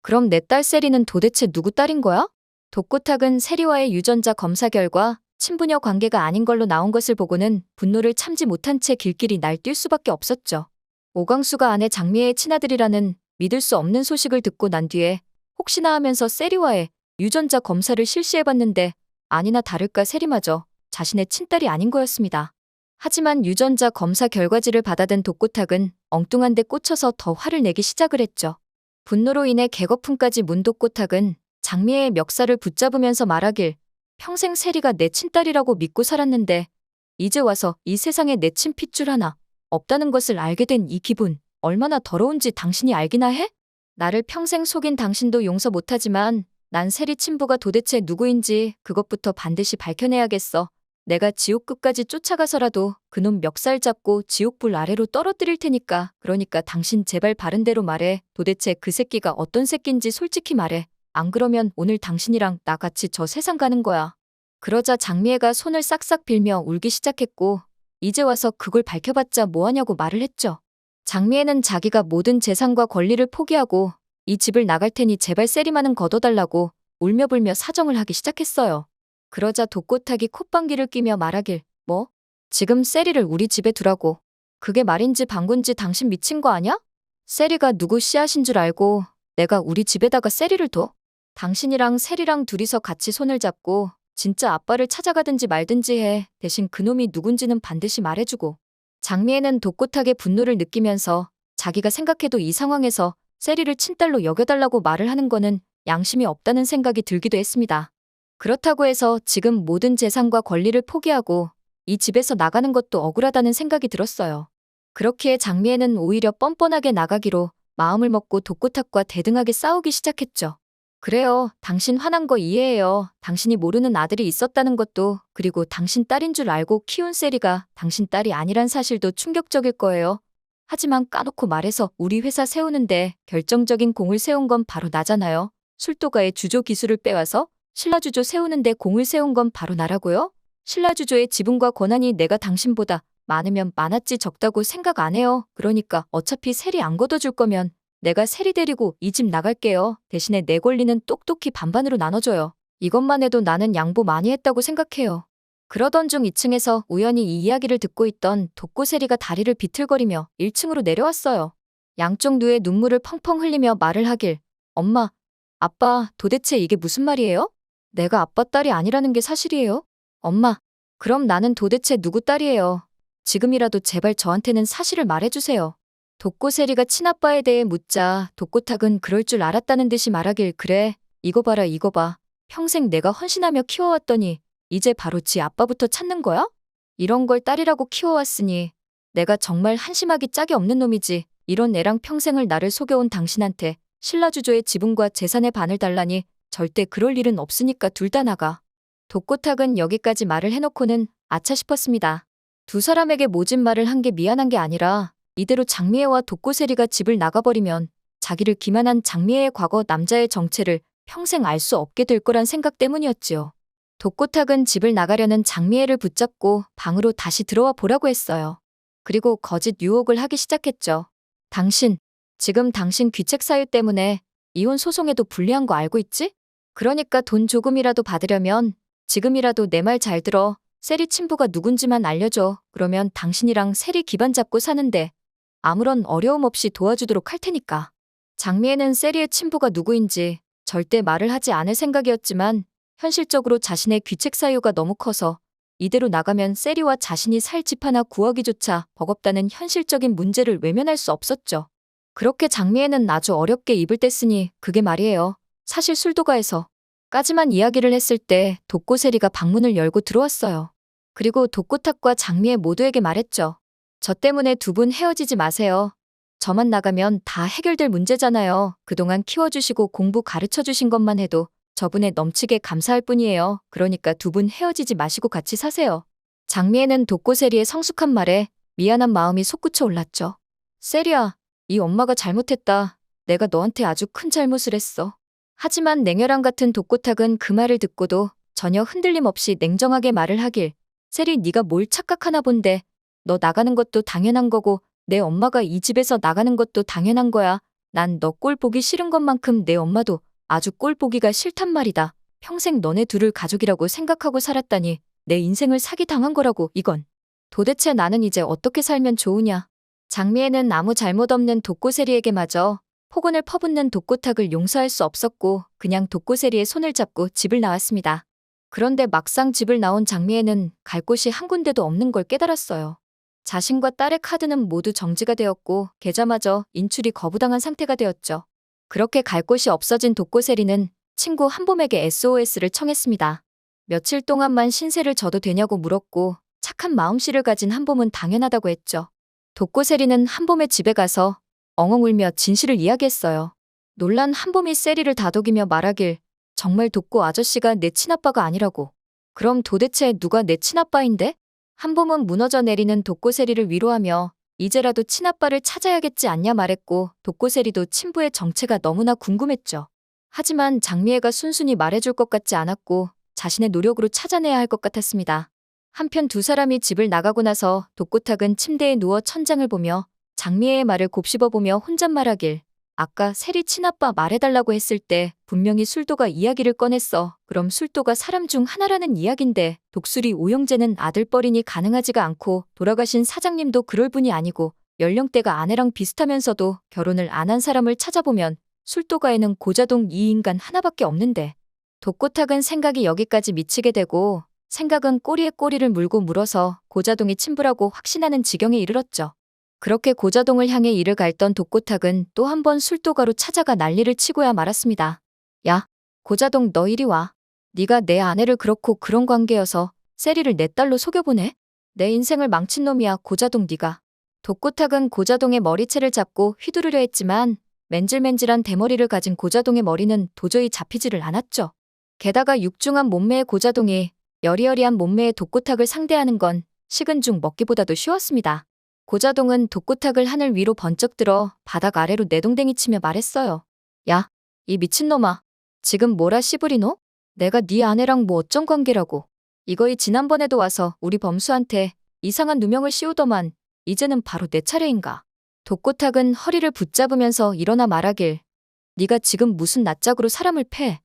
그럼 내 딸 세리는 도대체 누구 딸인 거야? 독고탁은 세리와의 유전자 검사 결과 친부녀 관계가 아닌 걸로 나온 것을 보고는 분노를 참지 못한 채 길길이 날뛸 수밖에 없었죠. 오광수가 아내 장미애의 친아들이라는 믿을 수 없는 소식을 듣고 난 뒤에 혹시나 하면서 세리와의 유전자 검사를 실시해봤는데 아니나 다를까 세리마저 자신의 친딸이 아닌 거였습니다. 하지만 유전자 검사 결과지를 받아든 독고탁은 엉뚱한 데 꽂혀서 더 화를 내기 시작을 했죠. 분노로 인해 개거품까지 문 독고탁은 장미애의 멱살을 붙잡으면서 말하길 평생 세리가 내 친딸이라고 믿고 살았는데 이제 와서 이 세상에 내 친핏줄 하나 없다는 것을 알게 된 이 기분 얼마나 더러운지 당신이 알기나 해? 나를 평생 속인 당신도 용서 못하지만 난 세리 친부가 도대체 누구인지 그것부터 반드시 밝혀내야겠어. 내가 지옥 끝까지 쫓아가서라도 그놈 멱살 잡고 지옥불 아래로 떨어뜨릴 테니까. 그러니까 당신 제발 바른 대로 말해. 도대체 그 새끼가 어떤 새끼인지 솔직히 말해. 안 그러면 오늘 당신이랑 나 같이 저 세상 가는 거야. 그러자 장미애가 손을 싹싹 빌며 울기 시작했고 이제 와서 그걸 밝혀봤자 뭐하냐고 말을 했죠. 장미애는 자기가 모든 재산과 권리를 포기하고 이 집을 나갈 테니 제발 세리만은 걷어달라고 울며불며 사정을 하기 시작했어요. 그러자 독고탁이 콧방귀를 뀌며 말하길 뭐? 지금 세리를 우리 집에 두라고. 그게 말인지 방군지 당신 미친 거 아냐? 세리가 누구 씨앗인 줄 알고 내가 우리 집에다가 세리를 둬? 당신이랑 세리랑 둘이서 같이 손을 잡고 진짜 아빠를 찾아가든지 말든지 해. 대신 그놈이 누군지는 반드시 말해주고. 장미애는 독고탁의 분노를 느끼면서 자기가 생각해도 이 상황에서 세리를 친딸로 여겨달라고 말을 하는 거는 양심이 없다는 생각이 들기도 했습니다. 그렇다고 해서 지금 모든 재산과 권리를 포기하고 이 집에서 나가는 것도 억울하다는 생각이 들었어요. 그렇기에 장미애는 오히려 뻔뻔하게 나가기로 마음을 먹고 독고탁과 대등하게 싸우기 시작했죠. 그래요. 당신 화난 거 이해해요. 당신이 모르는 아들이 있었다는 것도 그리고 당신 딸인 줄 알고 키운 세리가 당신 딸이 아니란 사실도 충격적일 거예요. 하지만 까놓고 말해서 우리 회사 세우는데 결정적인 공을 세운 건 바로 나잖아요. 술도가의 주조 기술을 빼와서 신라주조 세우는데 공을 세운 건 바로 나라고요. 신라주조의 지분과 권한이 내가 당신보다 많으면 많았지 적다고 생각 안 해요. 그러니까 어차피 세리 안 걷어줄 거면 내가 세리 데리고 이 집 나갈게요. 대신에 내 권리는 똑똑히 반반으로 나눠줘요. 이것만 해도 나는 양보 많이 했다고 생각해요. 그러던 중 2층에서 우연히 이 이야기를 듣고 있던 독고세리가 다리를 비틀거리며 1층으로 내려왔어요. 양쪽 눈에 눈물을 펑펑 흘리며 말을 하길 엄마, 아빠 도대체 이게 무슨 말이에요? 내가 아빠 딸이 아니라는 게 사실이에요? 엄마, 그럼 나는 도대체 누구 딸이에요? 지금이라도 제발 저한테는 사실을 말해주세요. 독고세리가 친아빠에 대해 묻자 독고탁은 그럴 줄 알았다는 듯이 말하길 그래, 이거 봐라 이거 봐. 평생 내가 헌신하며 키워왔더니 이제 바로 지 아빠부터 찾는 거야? 이런 걸 딸이라고 키워왔으니 내가 정말 한심하기 짝이 없는 놈이지. 이런 애랑 평생을 나를 속여온 당신한테 신라주조의 지분과 재산의 반을 달라니 절대 그럴 일은 없으니까 둘 다 나가. 독고탁은 여기까지 말을 해놓고는 아차 싶었습니다. 두 사람에게 모진 말을 한 게 미안한 게 아니라 이대로 장미애와 독고세리가 집을 나가버리면 자기를 기만한 장미애의 과거 남자의 정체를 평생 알 수 없게 될 거란 생각 때문이었지요. 독고탁은 집을 나가려는 장미애를 붙잡고 방으로 다시 들어와 보라고 했어요. 그리고 거짓 유혹을 하기 시작했죠. 당신, 지금 당신 귀책 사유 때문에 이혼 소송에도 불리한 거 알고 있지? 그러니까 돈 조금이라도 받으려면 지금이라도 내 말 잘 들어. 세리 친부가 누군지만 알려줘. 그러면 당신이랑 세리 기반 잡고 사는데 아무런 어려움 없이 도와주도록 할 테니까. 장미애는 세리의 친부가 누구인지 절대 말을 하지 않을 생각이었지만 현실적으로 자신의 귀책 사유가 너무 커서 이대로 나가면 세리와 자신이 살 집 하나 구하기조차 버겁다는 현실적인 문제를 외면할 수 없었죠. 그렇게 장미애는 아주 어렵게 입을 뗐으니 그게 말이에요. 사실 술도가에서 까지만 이야기를 했을 때 독고세리가 방문을 열고 들어왔어요. 그리고 독고탁과 장미애 모두에게 말했죠. 저 때문에 두 분 헤어지지 마세요. 저만 나가면 다 해결될 문제잖아요. 그동안 키워주시고 공부 가르쳐주신 것만 해도 저분에 넘치게 감사할 뿐이에요. 그러니까 두 분 헤어지지 마시고 같이 사세요. 장미애는 독고세리의 성숙한 말에 미안한 마음이 솟구쳐 올랐죠. 세리야, 이 엄마가 잘못했다. 내가 너한테 아주 큰 잘못을 했어. 하지만 냉혈한 같은 독고탁은 그 말을 듣고도 전혀 흔들림 없이 냉정하게 말을 하길 세리 네가 뭘 착각하나 본데 너 나가는 것도 당연한 거고 내 엄마가 이 집에서 나가는 것도 당연한 거야. 난 너 꼴 보기 싫은 것만큼 내 엄마도 아주 꼴 보기가 싫단 말이다. 평생 너네 둘을 가족이라고 생각하고 살았다니 내 인생을 사기당한 거라고 이건. 도대체 나는 이제 어떻게 살면 좋으냐. 장미애는 아무 잘못 없는 독고세리에게마저 폭언을 퍼붓는 독고탁을 용서할 수 없었고 그냥 독고세리의 손을 잡고 집을 나왔습니다. 그런데 막상 집을 나온 장미애는 갈 곳이 한 군데도 없는 걸 깨달았어요. 자신과 딸의 카드는 모두 정지가 되었고 계좌마저 인출이 거부당한 상태가 되었죠. 그렇게 갈 곳이 없어진 독고세리는 친구 한봄에게 SOS를 청했습니다. 며칠 동안만 신세를 져도 되냐고 물었고 착한 마음씨를 가진 한봄은 당연하다고 했죠. 독고세리는 한봄의 집에 가서 엉엉 울며 진실을 이야기했어요. 놀란 한봄이 세리를 다독이며 말하길 정말 독고 아저씨가 내 친아빠가 아니라고. 그럼 도대체 누가 내 친아빠인데? 한봄은 무너져 내리는 독고세리를 위로하며 이제라도 친아빠를 찾아야겠지 않냐 말했고 독고세리도 친부의 정체가 너무나 궁금했죠. 하지만 장미애가 순순히 말해줄 것 같지 않았고 자신의 노력으로 찾아내야 할 것 같았습니다. 한편 두 사람이 집을 나가고 나서 독고탁은 침대에 누워 천장을 보며 장미애의 말을 곱씹어보며 혼잣말하길 아까 세리 친아빠 말해달라고 했을 때 분명히 술도가 이야기를 꺼냈어. 그럼 술도가 사람 중 하나라는 이야긴데 독수리 오영재는 아들뻘이니 가능하지가 않고 돌아가신 사장님도 그럴 분이 아니고 연령대가 아내랑 비슷하면서도 결혼을 안 한 사람을 찾아보면 술도가에는 고자동 이 인간 하나밖에 없는데. 독고탁은 생각이 여기까지 미치게 되고 생각은 꼬리에 꼬리를 물고 물어서 고자동이 친부라고 확신하는 지경에 이르렀죠. 그렇게 고자동을 향해 이를 갈던 독고탁은 또 한 번 술도가로 찾아가 난리를 치고야 말았습니다. 야, 고자동 너 이리 와. 네가 내 아내를 그렇고 그런 관계여서 세리를 내 딸로 속여보네? 내 인생을 망친 놈이야 고자동 네가. 독고탁은 고자동의 머리채를 잡고 휘두르려 했지만 맨질맨질한 대머리를 가진 고자동의 머리는 도저히 잡히지를 않았죠. 게다가 육중한 몸매의 고자동이 여리여리한 몸매의 독고탁을 상대하는 건 식은 죽 먹기보다도 쉬웠습니다. 고자동은 독고탁을 하늘 위로 번쩍 들어 바닥 아래로 내동댕이 치며 말했어요. 야, 이 미친놈아. 지금 뭐라 씨부리노? 내가 네 아내랑 뭐 어쩐 관계라고. 이거이 지난번에도 와서 우리 범수한테 이상한 누명을 씌우더만 이제는 바로 내 차례인가. 독고탁은 허리를 붙잡으면서 일어나 말하길. 네가 지금 무슨 낯짝으로 사람을 패.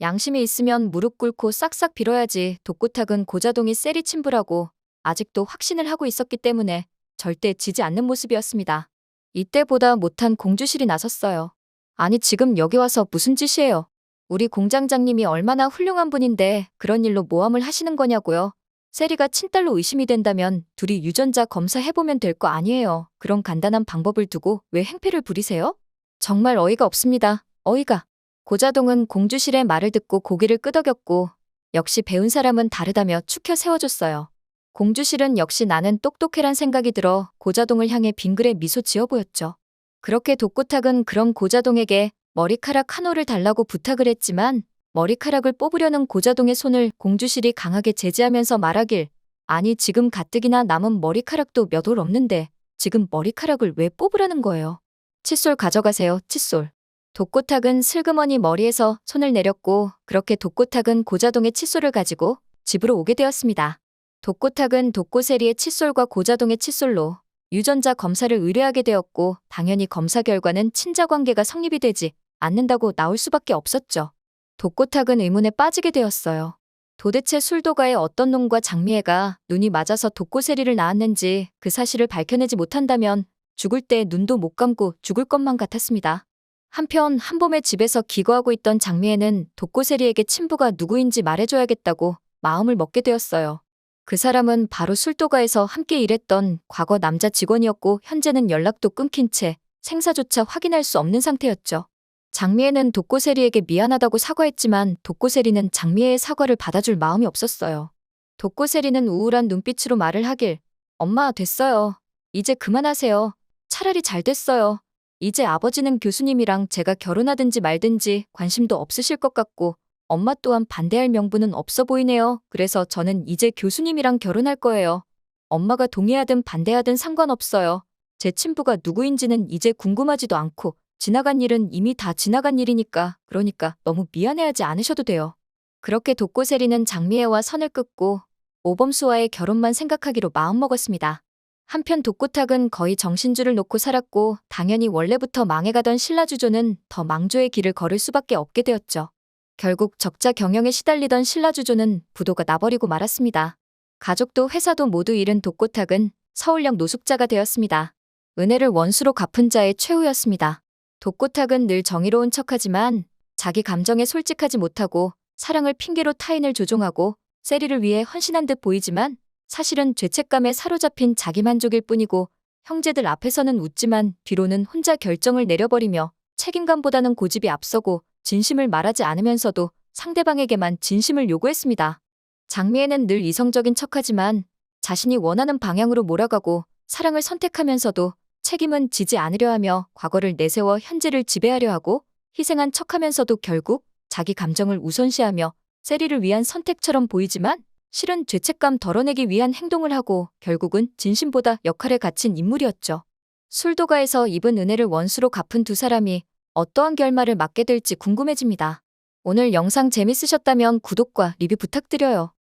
양심이 있으면 무릎 꿇고 싹싹 빌어야지. 독고탁은 고자동이 세리 친부라고 아직도 확신을 하고 있었기 때문에 절대 지지 않는 모습이었습니다. 이때보다 못한 공주실이 나섰어요. 아니 지금 여기 와서 무슨 짓이에요? 우리 공장장님이 얼마나 훌륭한 분인데 그런 일로 모함을 하시는 거냐고요. 세리가 친딸로 의심이 된다면 둘이 유전자 검사해보면 될 거 아니에요. 그런 간단한 방법을 두고 왜 행패를 부리세요? 정말 어이가 없습니다. 어이가. 고자동은 공주실의 말을 듣고 고개를 끄덕였고 역시 배운 사람은 다르다며 축혀 세워줬어요. 공주실은 역시 나는 똑똑해란 생각이 들어 고자동을 향해 빙그레 미소 지어 보였죠. 그렇게 독고탁은 그런 고자동에게 머리카락 한 올을 달라고 부탁을 했지만 머리카락을 뽑으려는 고자동의 손을 공주실이 강하게 제지하면서 말하길 아니 지금 가뜩이나 남은 머리카락도 몇 올 없는데 지금 머리카락을 왜 뽑으라는 거예요. 칫솔 가져가세요. 칫솔. 독고탁은 슬그머니 머리에서 손을 내렸고 그렇게 독고탁은 고자동의 칫솔을 가지고 집으로 오게 되었습니다. 독고탁은 독고세리의 칫솔과 고자동의 칫솔로 유전자 검사를 의뢰하게 되었고 당연히 검사 결과는 친자 관계가 성립이 되지 않는다고 나올 수밖에 없었죠. 독고탁은 의문에 빠지게 되었어요. 도대체 술도가의 어떤 놈과 장미애가 눈이 맞아서 독고세리를 낳았는지 그 사실을 밝혀내지 못한다면 죽을 때 눈도 못 감고 죽을 것만 같았습니다. 한편 한봄의 집에서 기거하고 있던 장미애는 독고세리에게 친부가 누구인지 말해줘야겠다고 마음을 먹게 되었어요. 그 사람은 바로 술도가에서 함께 일했던 과거 남자 직원이었고 현재는 연락도 끊긴 채 생사조차 확인할 수 없는 상태였죠. 장미애는 독고세리에게 미안하다고 사과했지만 독고세리는 장미애의 사과를 받아줄 마음이 없었어요. 독고세리는 우울한 눈빛으로 말을 하길 엄마 됐어요. 이제 그만하세요. 차라리 잘 됐어요. 이제 아버지는 교수님이랑 제가 결혼하든지 말든지 관심도 없으실 것 같고 엄마 또한 반대할 명분은 없어 보이네요. 그래서 저는 이제 교수님이랑 결혼할 거예요. 엄마가 동의하든 반대하든 상관없어요. 제 친부가 누구인지는 이제 궁금하지도 않고 지나간 일은 이미 다 지나간 일이니까 그러니까 너무 미안해하지 않으셔도 돼요. 그렇게 독고세리는 장미애와 선을 끊고 오범수와의 결혼만 생각하기로 마음먹었습니다. 한편 독고탁은 거의 정신줄을 놓고 살았고 당연히 원래부터 망해가던 신라주조는 더 망조의 길을 걸을 수밖에 없게 되었죠. 결국 적자 경영에 시달리던 신라주조는 부도가 나버리고 말았습니다. 가족도 회사도 모두 잃은 독고탁은 서울역 노숙자가 되었습니다. 은혜를 원수로 갚은 자의 최후였습니다. 독고탁은 늘 정의로운 척하지만 자기 감정에 솔직하지 못하고 사랑을 핑계로 타인을 조종하고 세리를 위해 헌신한 듯 보이지만 사실은 죄책감에 사로잡힌 자기만족일 뿐이고 형제들 앞에서는 웃지만 뒤로는 혼자 결정을 내려버리며 책임감보다는 고집이 앞서고 진심을 말하지 않으면서도 상대방에게만 진심을 요구했습니다. 장미애는 늘 이성적인 척하지만 자신이 원하는 방향으로 몰아가고 사랑을 선택하면서도 책임은 지지 않으려 하며 과거를 내세워 현재를 지배하려 하고 희생한 척하면서도 결국 자기 감정을 우선시하며 세리를 위한 선택처럼 보이지만 실은 죄책감 덜어내기 위한 행동을 하고 결국은 진심보다 역할에 갇힌 인물이었죠. 술도가에서 입은 은혜를 원수로 갚은 두 사람이 어떠한 결말을 맞게 될지 궁금해집니다. 오늘 영상 재밌으셨다면 구독과 리뷰 부탁드려요.